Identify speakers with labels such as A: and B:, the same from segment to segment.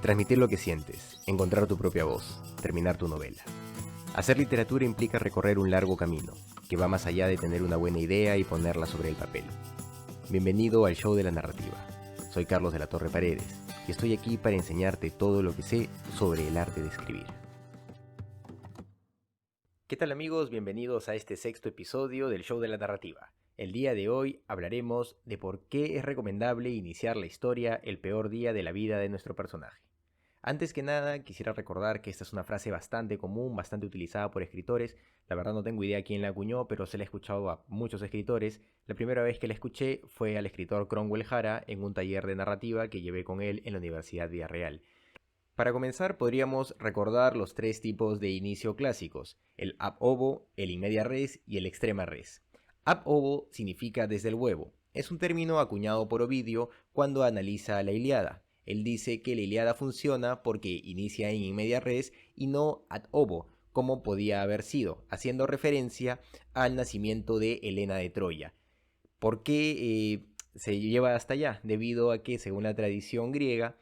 A: Transmitir lo que sientes, encontrar tu propia voz, terminar tu novela. Hacer literatura implica recorrer un largo camino, que va más allá de tener una buena idea y ponerla sobre el papel. Bienvenido al Show de la Narrativa. Soy Carlos de la Torre Paredes y estoy aquí para enseñarte todo lo que sé sobre el arte de escribir. ¿Qué tal amigos? Bienvenidos a este sexto episodio del Show de la Narrativa. El día de hoy hablaremos de por qué es recomendable iniciar la historia el peor día de la vida de nuestro personaje. Antes que nada, quisiera recordar que esta es una frase bastante común, bastante utilizada por escritores. La verdad no tengo idea quién la acuñó, pero se la he escuchado a muchos escritores. La primera vez que la escuché fue al escritor Cromwell Jara en un taller de narrativa que llevé con él en la Universidad Villarreal. Para comenzar, podríamos recordar los tres tipos de inicio clásicos: el ab ovo, el in media res y el extrema res. Ab ovo significa desde el huevo. Es un término acuñado por Ovidio cuando analiza la Ilíada. Él dice que la Ilíada funciona porque inicia en in media res y no ad ovo, como podía haber sido, haciendo referencia al nacimiento de Helena de Troya. ¿Por qué se lleva hasta allá? Debido a que, según la tradición griega,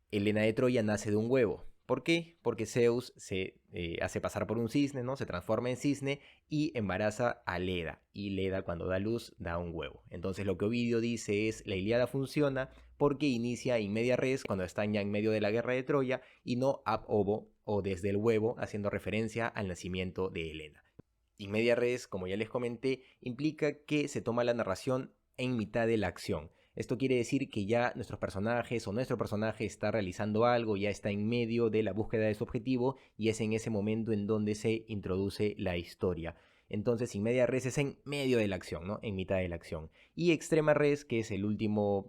A: Helena de Troya nace de un huevo. ¿Por qué? Porque Zeus se hace pasar por un cisne, ¿no? Se transforma en cisne y embaraza a Leda. Y Leda, cuando da luz, da un huevo. Entonces lo que Ovidio dice es: la Ilíada funciona porque inicia in media res, cuando están ya en medio de la guerra de Troya, y no ab ovo, o desde el huevo, haciendo referencia al nacimiento de Helena. In media res, como ya les comenté, implica que se toma la narración en mitad de la acción. Esto quiere decir que ya nuestros personajes o nuestro personaje está realizando algo, ya está en medio de la búsqueda de su objetivo y es en ese momento en donde se introduce la historia. Entonces, in media res es en medio de la acción, ¿no? En mitad de la acción. Y extrema res, que es el último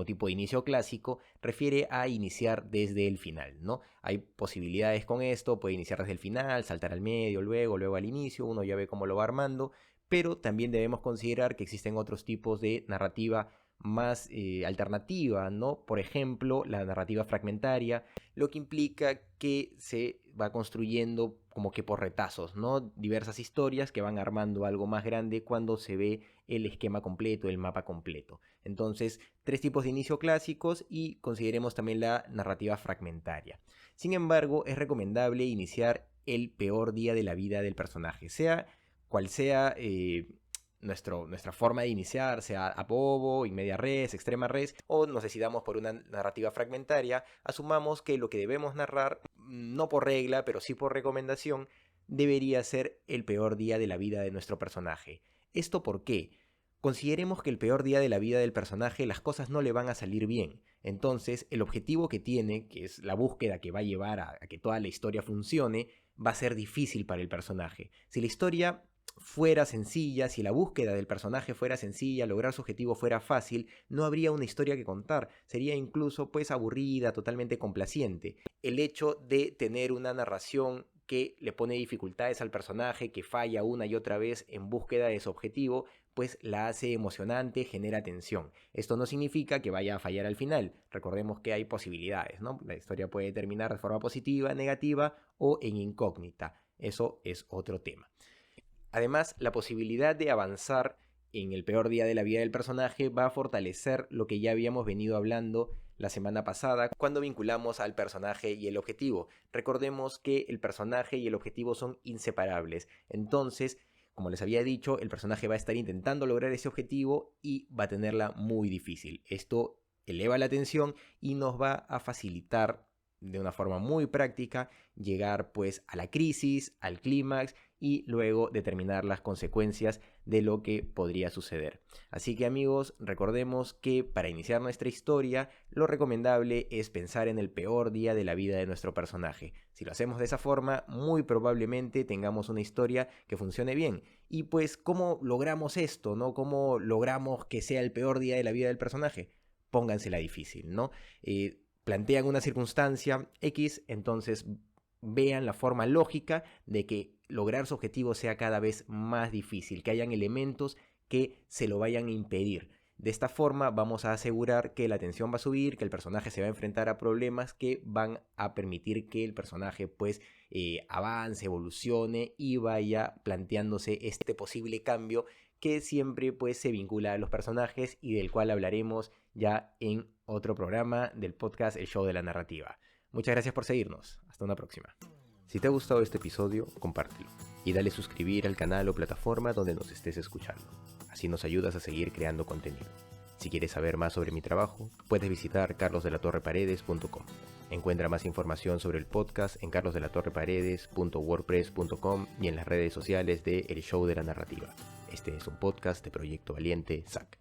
A: tipo de inicio clásico, refiere a iniciar desde el final, ¿no? Hay posibilidades con esto, puede iniciar desde el final, saltar al medio, luego al inicio, uno ya ve cómo lo va armando, pero también debemos considerar que existen otros tipos de narrativa más alternativa, ¿no? Por ejemplo, la narrativa fragmentaria, lo que implica que se va construyendo como que por retazos, ¿no? Diversas historias que van armando algo más grande cuando se ve el esquema completo, el mapa completo. Entonces, tres tipos de inicio clásicos y consideremos también la narrativa fragmentaria. Sin embargo, es recomendable iniciar el peor día de la vida del personaje, sea cual sea nuestra forma de iniciar, sea ab ovo, in media res, extrema res, o nos decidamos por una narrativa fragmentaria. Asumamos que lo que debemos narrar, no por regla, pero sí por recomendación, debería ser el peor día de la vida de nuestro personaje. ¿Esto por qué? Consideremos que el peor día de la vida del personaje las cosas no le van a salir bien. Entonces, el objetivo que tiene, que es la búsqueda que va a llevar a que toda la historia funcione, va a ser difícil para el personaje. Si la historia fuera sencilla, si la búsqueda del personaje fuera sencilla, lograr su objetivo fuera fácil, no habría una historia que contar. Sería incluso pues aburrida, totalmente complaciente. El hecho de tener una narración que le pone dificultades al personaje, que falla una y otra vez en búsqueda de su objetivo, pues la hace emocionante, genera tensión. Esto no significa que vaya a fallar al final. Recordemos que hay posibilidades, ¿no? La historia puede terminar de forma positiva, negativa o en incógnita. Eso es otro tema. Además, la posibilidad de avanzar en el peor día de la vida del personaje va a fortalecer lo que ya habíamos venido hablando la semana pasada cuando vinculamos al personaje y el objetivo. Recordemos que el personaje y el objetivo son inseparables. Entonces, como les había dicho, el personaje va a estar intentando lograr ese objetivo y va a tenerla muy difícil. Esto eleva la tensión y nos va a facilitar de una forma muy práctica llegar pues a la crisis, al clímax y luego determinar las consecuencias de lo que podría suceder. Así que amigos, recordemos que para iniciar nuestra historia lo recomendable es pensar en el peor día de la vida de nuestro personaje. Si lo hacemos de esa forma, muy probablemente tengamos una historia que funcione bien. Y pues, ¿cómo logramos esto, no? ¿Cómo logramos que sea el peor día de la vida del personaje? Póngansela difícil, ¿no? Plantean una circunstancia X, entonces vean la forma lógica de que lograr su objetivo sea cada vez más difícil, que hayan elementos que se lo vayan a impedir. De esta forma vamos a asegurar que la tensión va a subir, que el personaje se va a enfrentar a problemas que van a permitir que el personaje pues avance, evolucione y vaya planteándose este posible cambio que siempre pues se vincula a los personajes y del cual hablaremos ya en otro programa del podcast El Show de la Narrativa. Muchas gracias por seguirnos. Hasta una próxima. Si te ha gustado este episodio, compártelo y dale suscribir al canal o plataforma donde nos estés escuchando. Así nos ayudas a seguir creando contenido. Si quieres saber más sobre mi trabajo, puedes visitar carlosdelatorreparedes.com. Encuentra más información sobre el podcast en carlosdelatorreparedes.wordpress.com y en las redes sociales de El Show de la Narrativa. Este es un podcast de Proyecto Valiente, SAC.